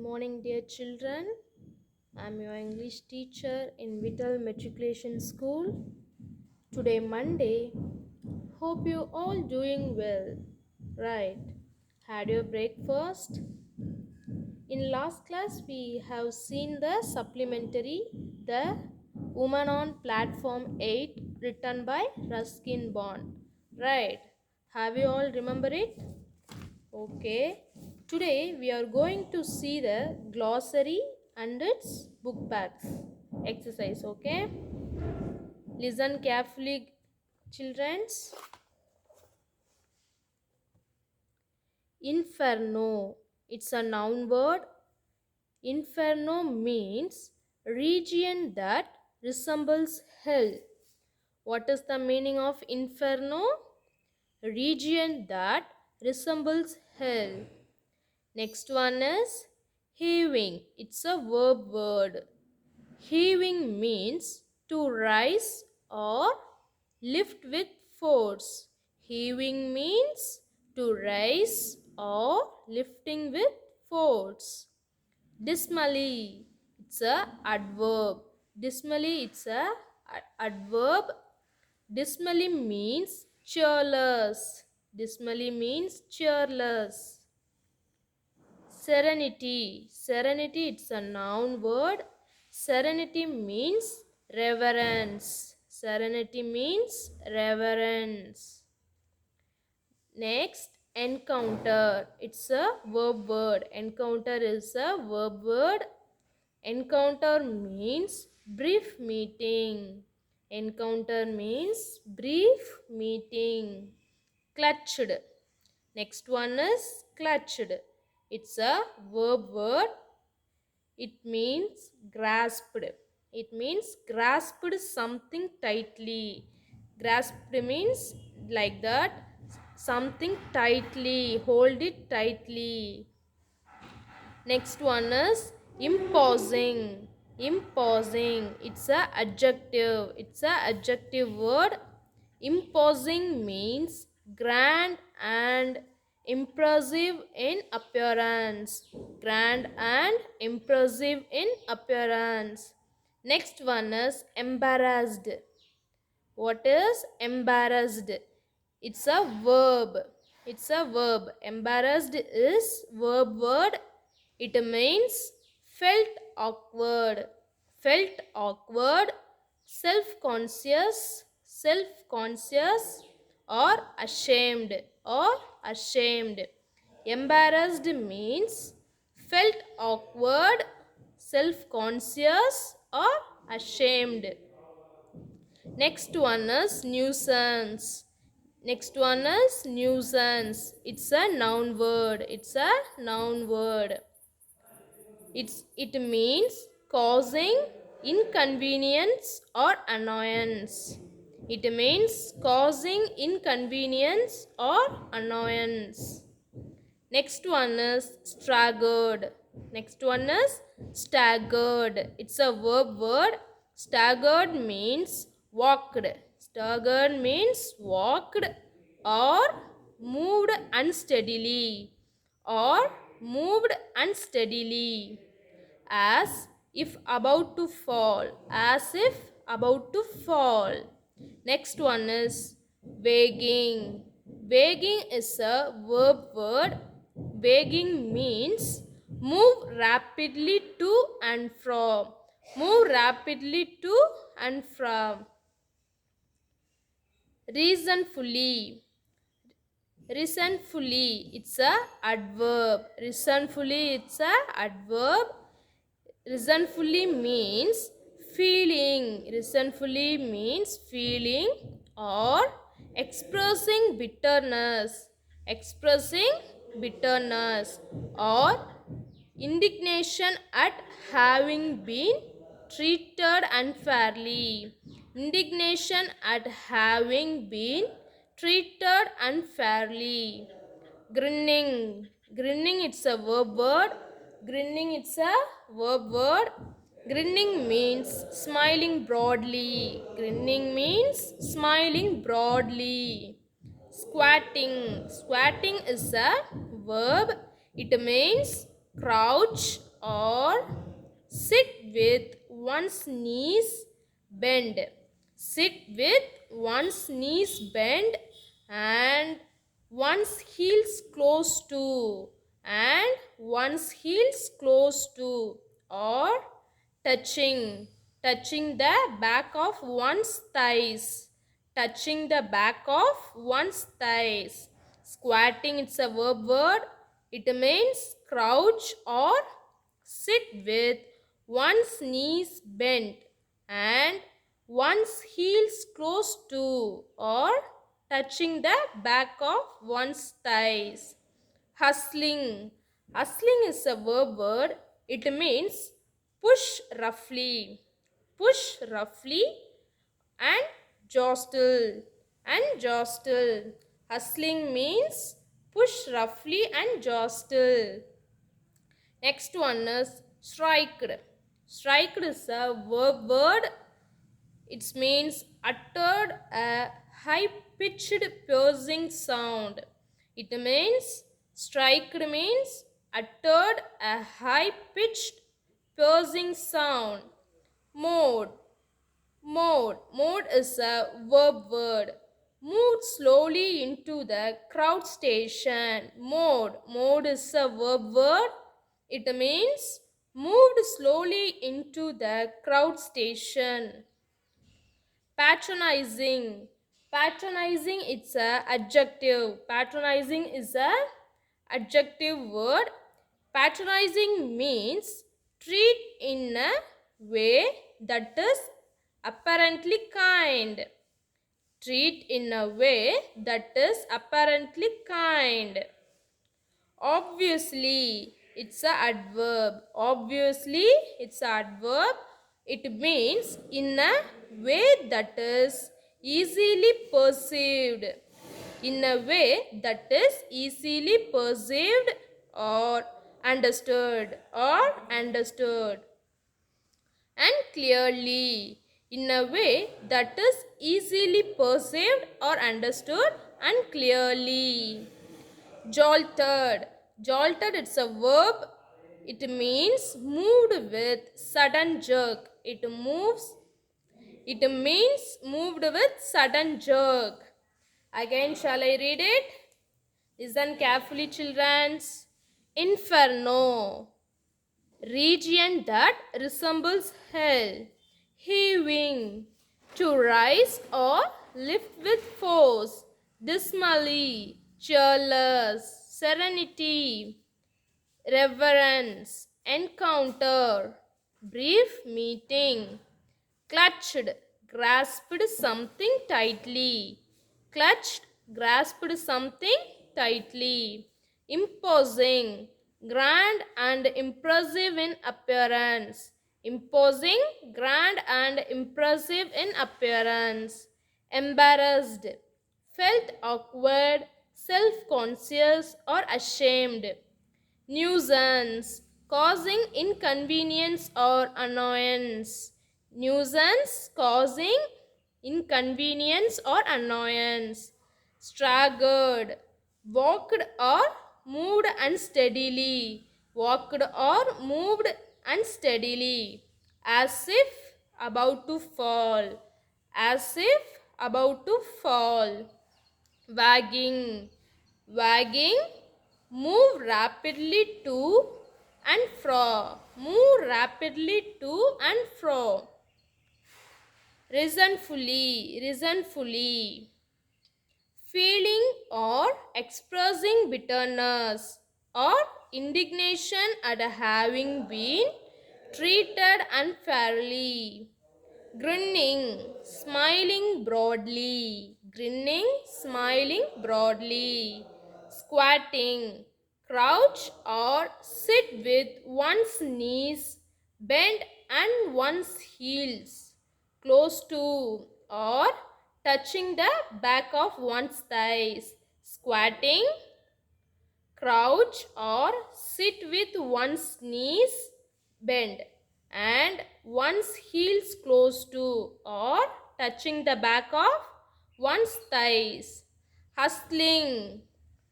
morning, dear children. I'm your English teacher in Vittal Matriculation School. Today, Monday. Hope you all doing well. Right? Had your breakfast? In last class, we have seen the supplementary, the Woman on Platform 8, written by Ruskin Bond. Right? Have you all remember it? Okay, today we are going to see the glossary and its book bags exercise. Okay, listen carefully, childrens. Inferno, it's a noun word. Inferno means region that resembles hell. What is the meaning of inferno? Region that resembles hell. Next one is heaving. It's a verb word. Heaving means to rise or lift with force. Heaving means to rise or lifting with force. Dismally. It's a adverb. Dismally, it's a adverb. Dismally means cheerless. Dismally means cheerless. Serenity. Serenity, it's a noun word. Serenity means reverence. Serenity means reverence. Next, encounter. It's a verb word. Encounter is a verb word. Encounter means brief meeting. Encounter means brief meeting. Clutched. Next one is clutched. It's a verb word. It means grasped. It means grasped something tightly. Grasped means like that, something tightly, hold it tightly. Next one is imposing. Imposing. It's a adjective. It's a adjective word. Imposing means grand and impressive in appearance. Grand and impressive in appearance. Next one is embarrassed. What is embarrassed? It's a verb. It's a verb. Embarrassed is verb word. It means felt awkward. Felt awkward, self-conscious, self-conscious, or ashamed, or ashamed. Embarrassed means felt awkward, self-conscious, or ashamed. Next one is nuisance. Next one is nuisance. It's a noun word. It's a noun word. It means causing inconvenience or annoyance. It means causing inconvenience or annoyance. Next one is staggered. Next one is staggered. It's a verb word. Staggered means walked. Staggered means walked or moved unsteadily or moved unsteadily, as if about to fall. As if about to fall. Next one is begging. Begging is a verb word. Begging means move rapidly to and from. Move rapidly to and from. Reasonfully. Resentfully, it's a adverb. Resentfully, it's a adverb. Resentfully means feeling. Resentfully means feeling or expressing bitterness. Expressing bitterness or indignation at having been treated unfairly. Indignation at having been treated unfairly. Grinning. Grinning, it's a verb word. Grinning, it's a verb word. Grinning means smiling broadly. Grinning means smiling broadly. Squatting. Squatting is a verb. It means crouch or sit with one's knees bent. Sit with one's knees bent and one's heels close to and one's heels close to or touching the back of one's thighs. Touching the back of one's thighs. Squatting, it's a verb word. It means crouch or sit with one's knees bent and one's heels close to or touching the back of one's thighs. Hustling. Hustling is a verb word. It means push roughly. Push roughly and jostle. And jostle. Hustling means push roughly and jostle. Next one is striked. Striked is a verb word. It means uttered a high-pitched piercing sound. It means striked means uttered a high-pitched piercing sound. Mode. Mode is a verb word. Moved slowly into the crowd station. Mode is a verb word. It means moved slowly into the crowd station. Patronizing. Patronizing, it's a adjective. Patronizing is a adjective word. Patronizing means treat in a way that is apparently kind. Treat in a way that is apparently kind. Obviously, it's a adverb. Obviously, it's a adverb. It means in a way that is easily perceived. In a way that is easily perceived or understood and clearly. In a way that is easily perceived or understood and clearly. Jolted. Jolted, it's a verb. It means moved with sudden jerk. It means moved with sudden jerk. Again, shall I read it? Listen carefully, children. Inferno. Region that resembles hell. Heaving. To rise or lift with force. Dismally. Cheerless. Serenity. Reverence. Encounter. Brief meeting. Clutched. Grasped something tightly. Clutched. Grasped something tightly. Imposing. Grand and impressive in appearance. Imposing, grand and impressive in appearance. Embarrassed. Felt awkward, self-conscious or ashamed. Nuisance. Causing inconvenience or annoyance. Nuisance, causing inconvenience or annoyance. Staggered. Walked or moved unsteadily. Walked or moved unsteadily. As if about to fall. As if about to fall. Wagging. Wagging. Move rapidly to and fro. Move rapidly to and fro. Resentfully. Feeling or expressing bitterness or indignation at having been treated unfairly. Grinning, smiling broadly. Grinning, smiling broadly. Squatting, crouch or sit with one's knees bent and one's heels close to or touching the back of one's thighs. Squatting, crouch or sit with one's knees bent and one's heels close to or touching the back of one's thighs. Hustling,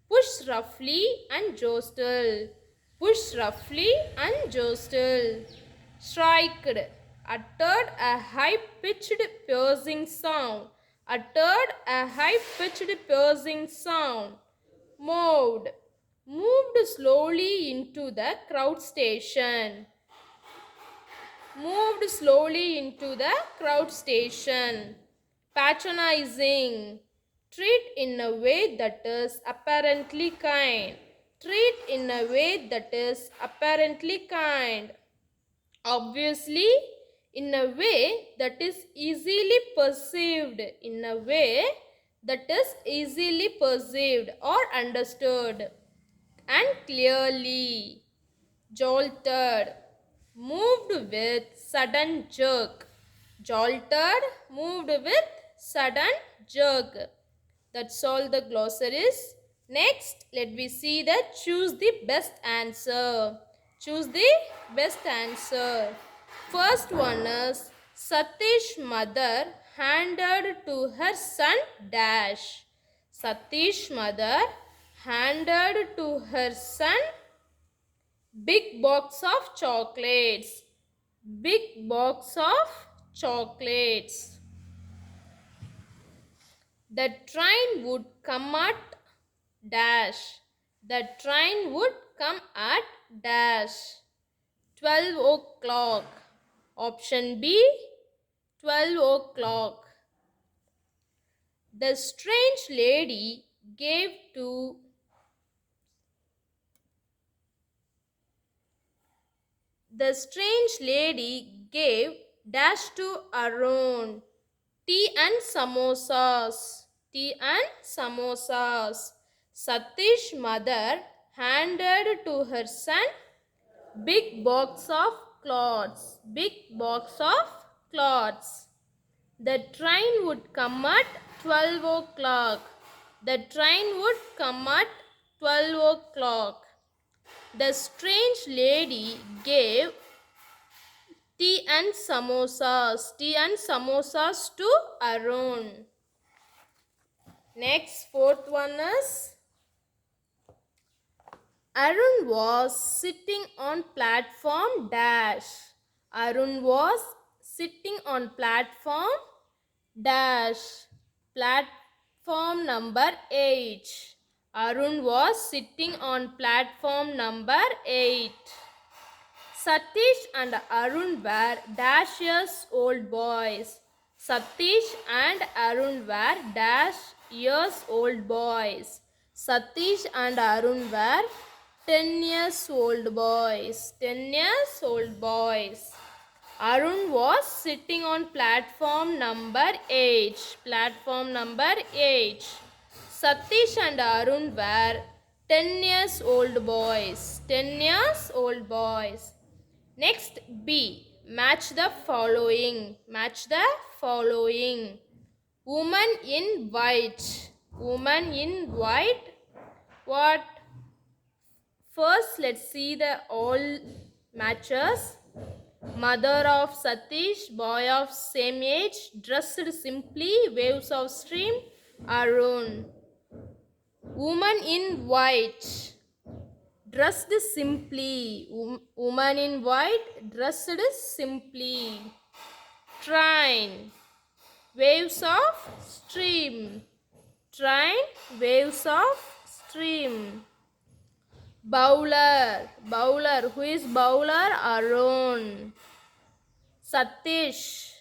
push roughly and jostle. push roughly and jostle, striked, uttered a high-pitched piercing sound, uttered a high-pitched piercing sound, moved, moved slowly into the crowd station, moved slowly into the crowd station, patronizing, treat in a way that is apparently kind, treat in a way that is apparently kind, obviously in a way that is easily perceived, in a way that is easily perceived or understood, and clearly, jolted, moved with sudden jerk, jolted, moved with sudden jerk. That's all the glossaries. Next, let me see the choose the best answer. Choose the best answer. First one is Satish mother handed to her son dash. Satish mother handed to her son big box of chocolates. Big box of chocolates. The train would come at dash. The train would come at dash. 12 o'clock. Option B, 12 o'clock. The strange lady gave to the strange lady gave dash to Arun. Tea and samosas. Tea and samosas. Satish mother handed to her son big box of clothes. Big box of clothes. The train would come at 12 o'clock. The train would come at 12 o'clock. The strange lady gave tea and samosas. Tea and samosas to Arun. Next, fourth one is Arun was sitting on platform dash. Arun was sitting on platform dash. Platform number 8. Arun was sitting on platform number 8. Satish and Arun were dash years old boys. Satish and Arun were dash years old boys. Satish and Arun were 10 years old boys. 10 years old boys. Arun was sitting on platform number 8. Platform number 8. Satish and Arun were 10 years old boys. 10 years old boys. Next, B. Match the following. Match the following. Woman in white. Woman in white. What? First, let's see the all matches. Mother of Satish, boy of same age, dressed simply, waves of stream, Arun. Woman in white, dressed simply. Woman in white, dressed simply. Train, waves of stream. Train, waves of stream. Bowler, bowler. Who is bowler? Arun. Satish,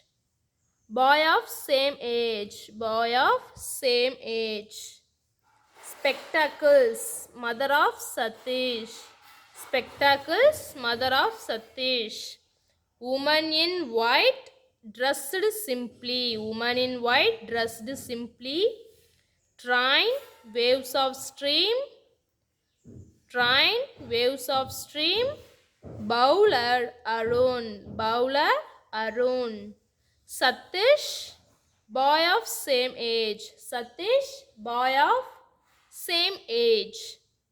boy of same age. Boy of same age. Spectacles, mother of Satish. Spectacles, mother of Satish. Woman in white, dressed simply. Woman in white, dressed simply. Train, waves of stream. Train, waves of stream. Bowler, Arun. Bowler, Arun. Satish, boy of same age. Satish, boy of same age.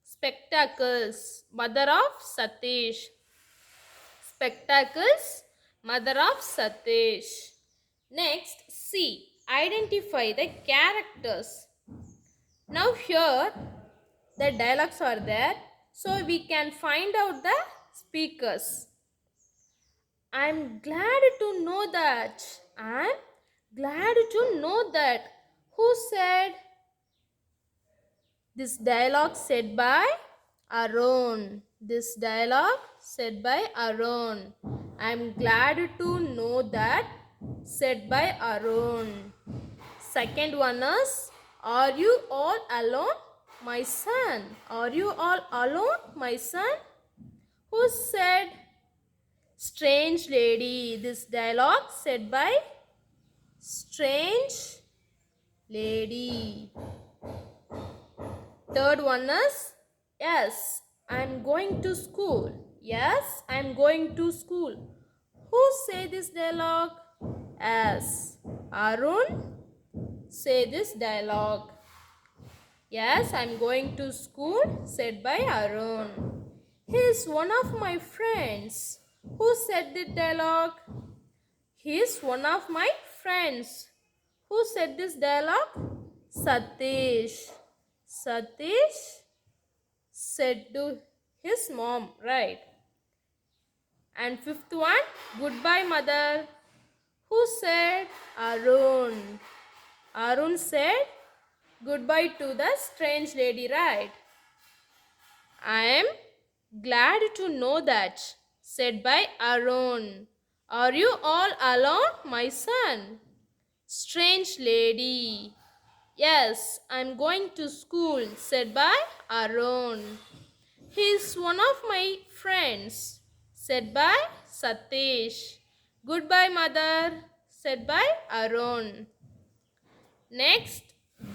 Spectacles, mother of Satish. Spectacles, mother of Satish. Next, C. Identify the characters. Now here the dialogues are there. so we can find out the speakers. I'm glad to know that. I'm glad to know that. Who said this dialogue? Said by Aaron. This dialogue said by Aaron. I'm glad to know that. Said by Aaron. Second one is, are you all alone, my son? Are you all alone, my son? Who said strange lady? This dialogue said by strange lady. Third one is, yes, I'm going to school. Yes, I'm going to school. Who say this dialogue? Yes, Arun say this dialogue. Yes, I'm going to school, said by Arun. He is one of my friends. Who said the dialogue? He is one of my friends. Who said this dialogue? Satish. Satish said to his mom, right? And fifth one, goodbye mother. Who said? Arun. Arun said goodbye to the strange lady, right? I am glad to know that, said by Arun. Are you all alone, my son? Strange lady. Yes, I'm going to school, said by Arun. He's one of my friends, said by Satish. Goodbye, mother, said by Arun. Next,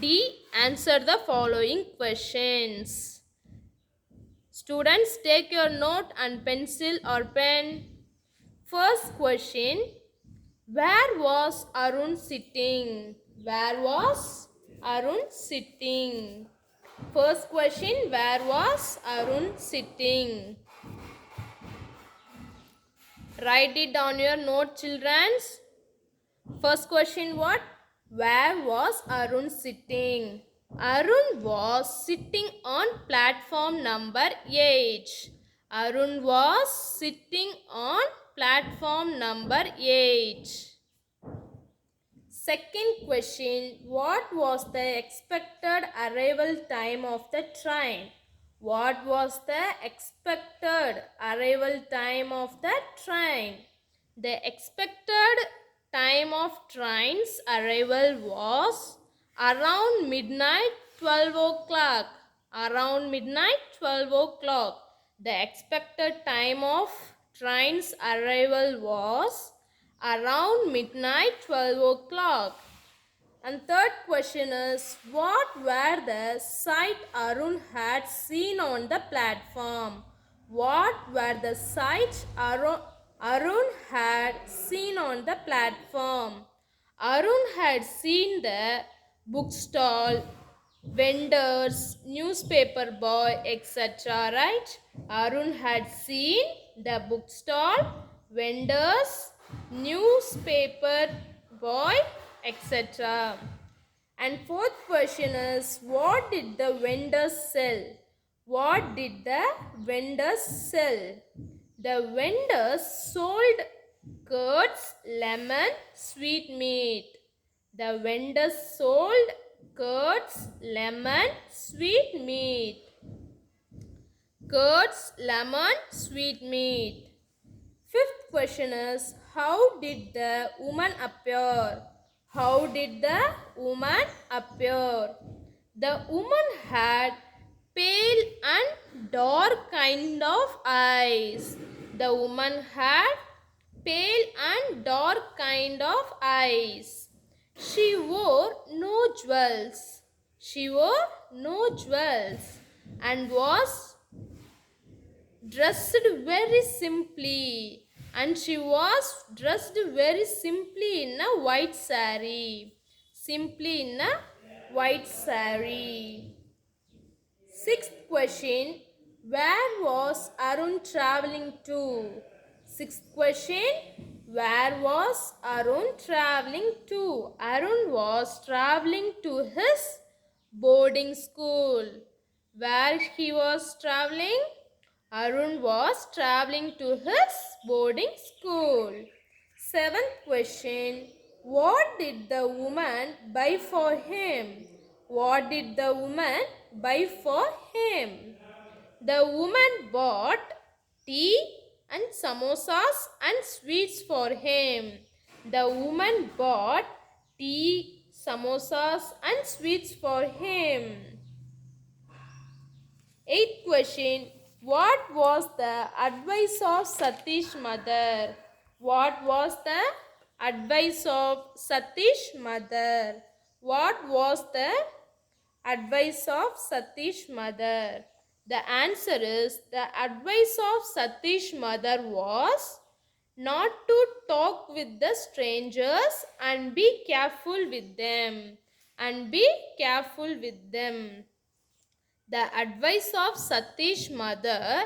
D. Answer the following questions. Students, take your note and pencil or pen. First question, where was Arun sitting? Where was Arun sitting? First question, where was Arun sitting? Write it down your note, children. First question, what? Where was Arun sitting? Arun was sitting on platform number 8. Arun was sitting on platform number 8. Second question, what was the expected arrival time of the train? What was the expected arrival time of the train? The expected time of train's arrival was around midnight 12 o'clock. Around midnight 12 o'clock. The expected time of train's arrival was around midnight 12 o'clock. And third question is, what were the sight Arun had seen on the platform? What were the sights Arun had seen on the platform? Arun had seen the bookstall, vendors, newspaper boy, etc. Right? Arun had seen the bookstall, vendors, newspaper boy, etc. And fourth question is, what did the vendors sell? What did the vendors sell? The vendors sold curds, lemon, sweetmeat. The vendors sold curds, lemon, sweetmeat. Curds, lemon, sweetmeat. Fifth question is, how did the woman appear? How did the woman appear? The woman had pale and dark kind of eyes. The woman had pale and dark kind of eyes. She wore no jewels. She wore no jewels and was dressed very simply. And she was dressed very simply in a white saree. Simply in a white saree. Sixth question, where was Arun traveling to? Sixth question, where was Arun traveling to? Arun was traveling to his boarding school. Where he was traveling? Arun was traveling to his boarding school. Seventh question. What did the woman buy for him? What did the woman buy for him? The woman bought tea and samosas and sweets for him. The woman bought tea, samosas and sweets for him. Eighth question. What was the advice of Satish's mother? What was the advice of Satish's mother? What was the advice of Satish's mother? The answer is the advice of Satish's mother was not to talk with the strangers and be careful with them. And be careful with them. The advice of Satish's mother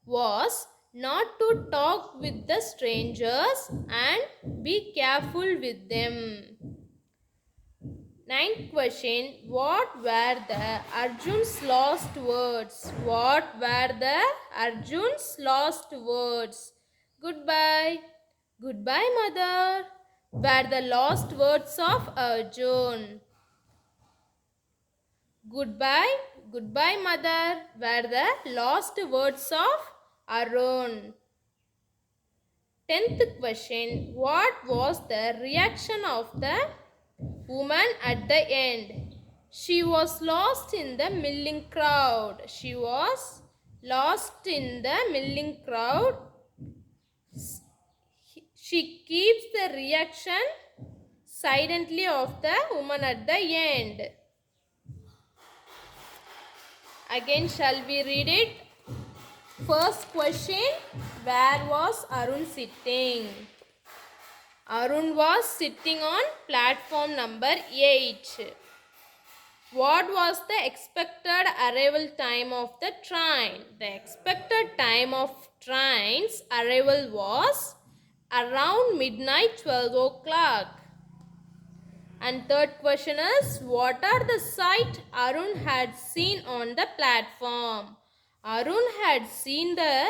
was not to talk with the strangers and be careful with them. Ninth question. What were the Arjun's lost words? What were the Arjun's lost words? Goodbye. Goodbye, mother. Were the lost words of Arjun. Goodbye, goodbye mother were the lost words of Arun. 10th question. What was the reaction of the woman at the end? She was lost in the milling crowd. She was lost in the milling crowd. She keeps the reaction silently of the woman at the end. Again, shall we read it? First question. Where was Arun sitting? Arun was sitting on platform number 8. What was the expected arrival time of the train? The expected time of train's arrival was around midnight 12 o'clock. And third question is, what are the sights Arun had seen on the platform? Arun had seen the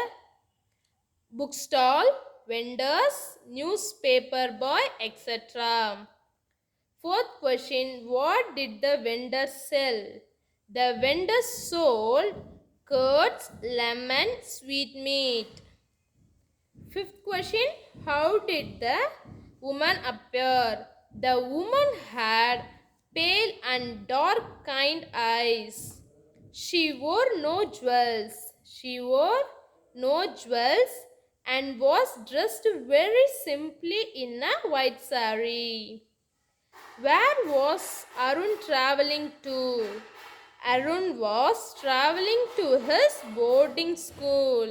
bookstall, vendors, newspaper boy, etc. Fourth question, what did the vendors sell? The vendors sold curds, lemon, sweetmeat. Fifth question, how did the woman appear? The woman had pale and dark kind eyes. She wore no jewels. She wore no jewels and was dressed very simply in a white saree. Where was Arun traveling to? Arun was traveling to his boarding school.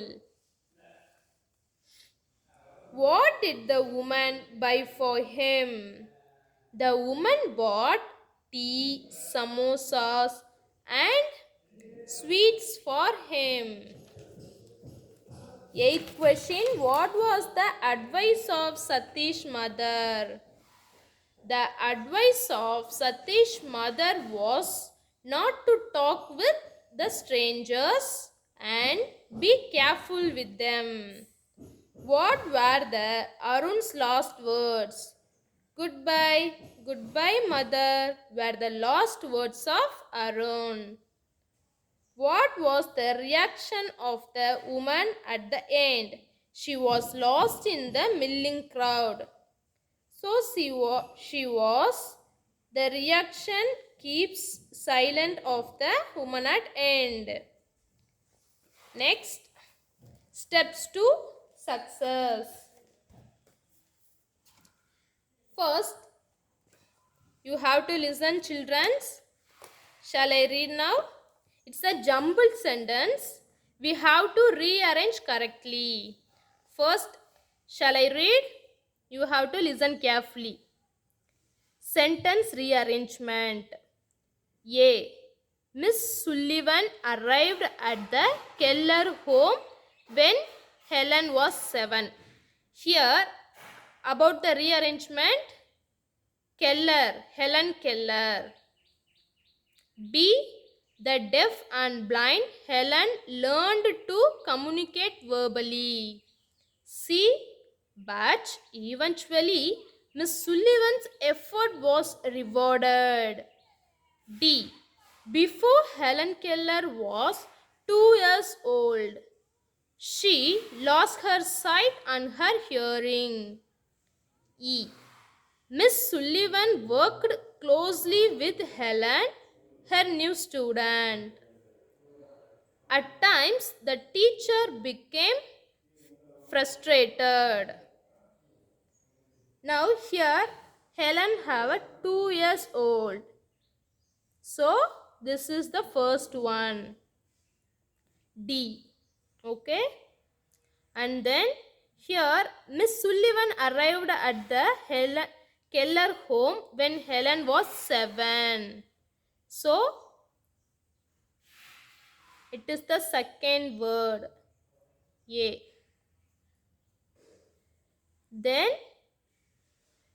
What did the woman buy for him? The woman bought tea, samosas and sweets for him. Eighth question. What was the advice of Satish's mother? The advice of Satish's mother was not to talk with the strangers and be careful with them. What were the Arun's last words? Goodbye, goodbye mother were the last words of Arun. What was the reaction of the woman at the end? She was lost in the milling crowd. So she was. The reaction keeps silent of the woman at end. Next, steps to success. First, you have to listen, children. Shall I read now? It's a jumbled sentence. We have to rearrange correctly. First, shall I read? You have to listen carefully. Sentence rearrangement. A. Miss Sullivan arrived at the Keller home when Helen was 7. Here, about the rearrangement, Keller, Helen Keller. B. The deaf and blind Helen learned to communicate verbally. C. But eventually, Miss Sullivan's effort was rewarded. D. Before Helen Keller was 2 years old, she lost her sight and her hearing. E. Miss Sullivan worked closely with Helen, her new student. At times, the teacher became frustrated. Now here, Helen have a 2 years old. So, this is the first one. D. Okay. And then here, Miss Sullivan arrived at the Keller home when Helen was 7. So, it is the second word. A. Then,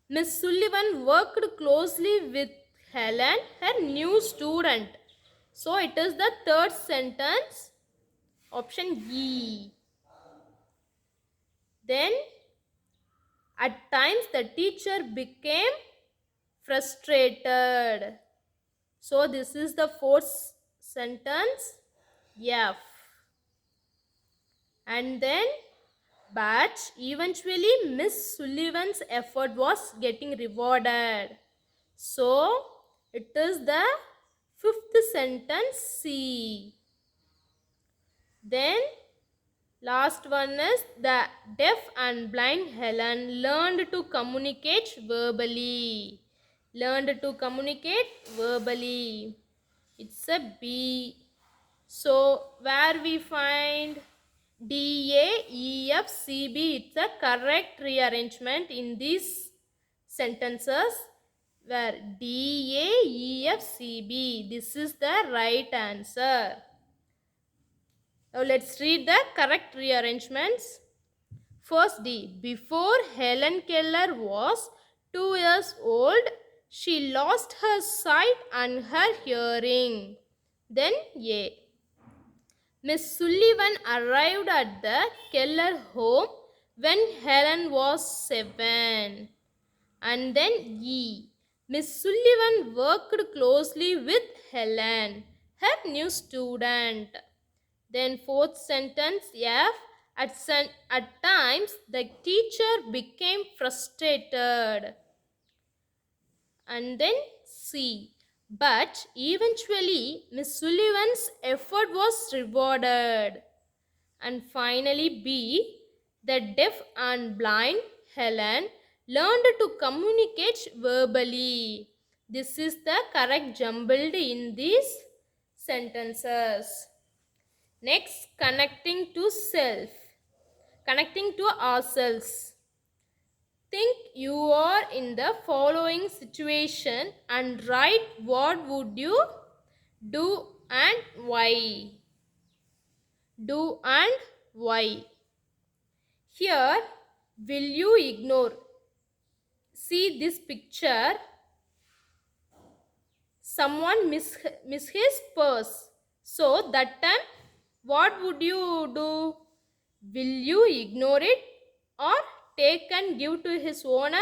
Miss Sullivan worked closely with Helen, her new student. So, it is the third sentence. Option E. Then, at times the teacher became frustrated. So, this is the fourth sentence. F. And then, but eventually Miss Sullivan's effort was getting rewarded. So, it is the fifth sentence. C. Then, last one is the deaf and blind Helen learned to communicate verbally. Learned to communicate verbally. It's a B. So, where we find D, A, E, F, C, B, it's a correct rearrangement in these sentences where D, A, E, F, C, B. This is the right answer. Now, let's read the correct rearrangements. First D. Before Helen Keller was 2 years old, she lost her sight and her hearing. Then A. Miss Sullivan arrived at the Keller home when Helen was 7. And then E. Miss Sullivan worked closely with Helen, her new student. Then fourth sentence F. At times the teacher became frustrated. And then C. But eventually Miss Sullivan's effort was rewarded. And finally B. The deaf and blind Helen learned to communicate verbally. This is the correct jumbled in these sentences. Next, connecting to self. Connecting to ourselves. Think you are in the following situation and write what would you do and why. Do and why. Here, will you ignore? See this picture. Someone miss his purse. So that time, what would you do? Will you ignore it or take and give to his owner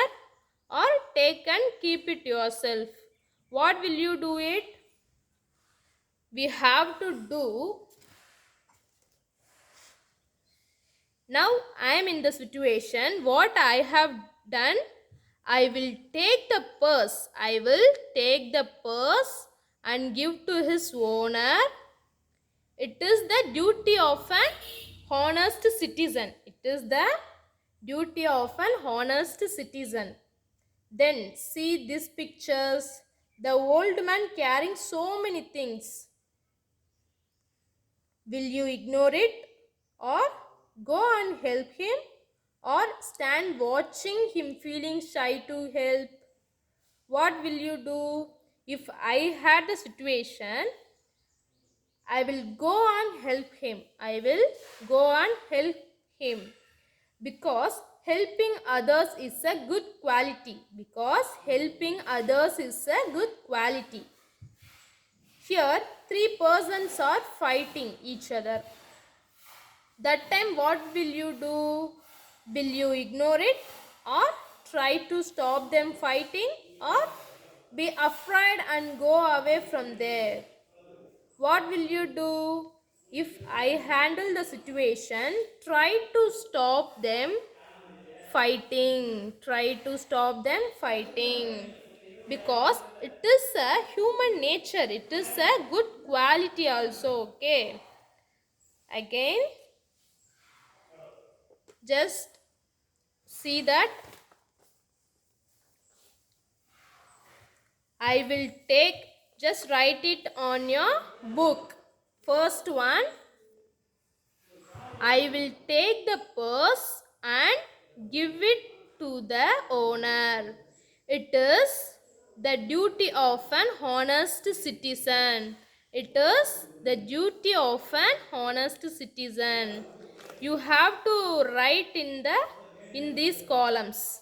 or take and keep it yourself? What will you do it? We have to do. Now I am in the situation. What I have done, I will take the purse. I will take the purse and give to his owner. It is the duty of an honest citizen. It is the duty of an honest citizen. Then see these pictures. The old man carrying so many things. Will you ignore it or go and help him or stand watching him feeling shy to help? What will you do? If I had the situation, I will go and help him. I will go and help him. Because helping others is a good quality. Because helping others is a good quality. Here, three persons are fighting each other. That time, what will you do? Will you ignore it or try to stop them fighting or be afraid and go away from there? What will you do? If I handle the situation, try to stop them fighting. Try to stop them fighting. Because it is a human nature. It is a good quality also. Okay. Again, just see that I will take, just write it on your book. First one, I will take the purse and give it to the owner. It is the duty of an honest citizen. It is the duty of an honest citizen. You have to write in these columns.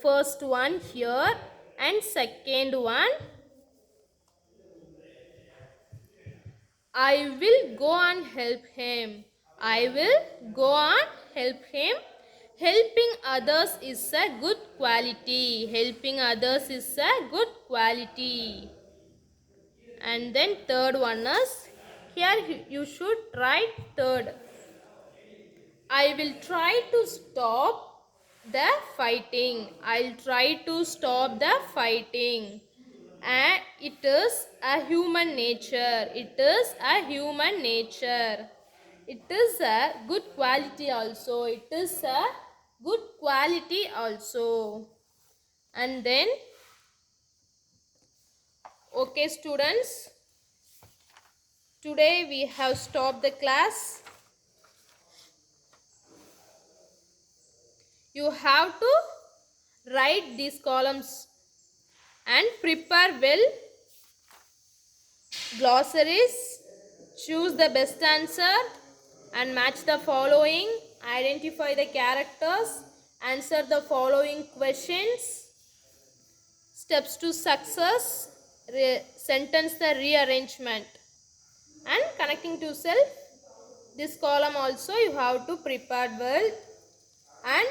First one here and second one, I will go and help him. I will go and help him. Helping others is a good quality. Helping others is a good quality. And then third one is, here you should write third. I will try to stop the fighting. I'll try to stop the fighting. And it is a human nature. It is a human nature. It is a good quality also. It is a good quality also. And then, okay students, today we have stopped the class. You have to write these columns and prepare well glossaries. Choose the best answer and match the following. Identify the characters. Answer the following questions. Steps to success. Sentence the rearrangement. And connecting to self. This column also you have to prepare well. And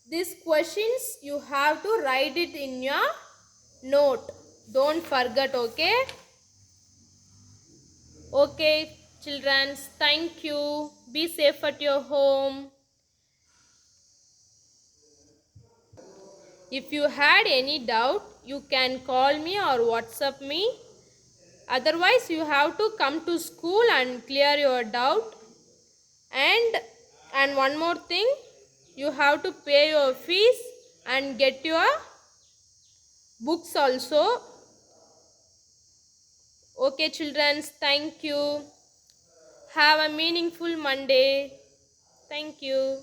these questions you have to write it in your note. Don't forget, okay? Okay, children, thank you. Be safe at your home. If you had any doubt, you can call me or WhatsApp me. Otherwise, you have to come to school and clear your doubt. And one more thing, you have to pay your fees and get your books also. Okay, children, thank you. Have a meaningful Monday. Thank you.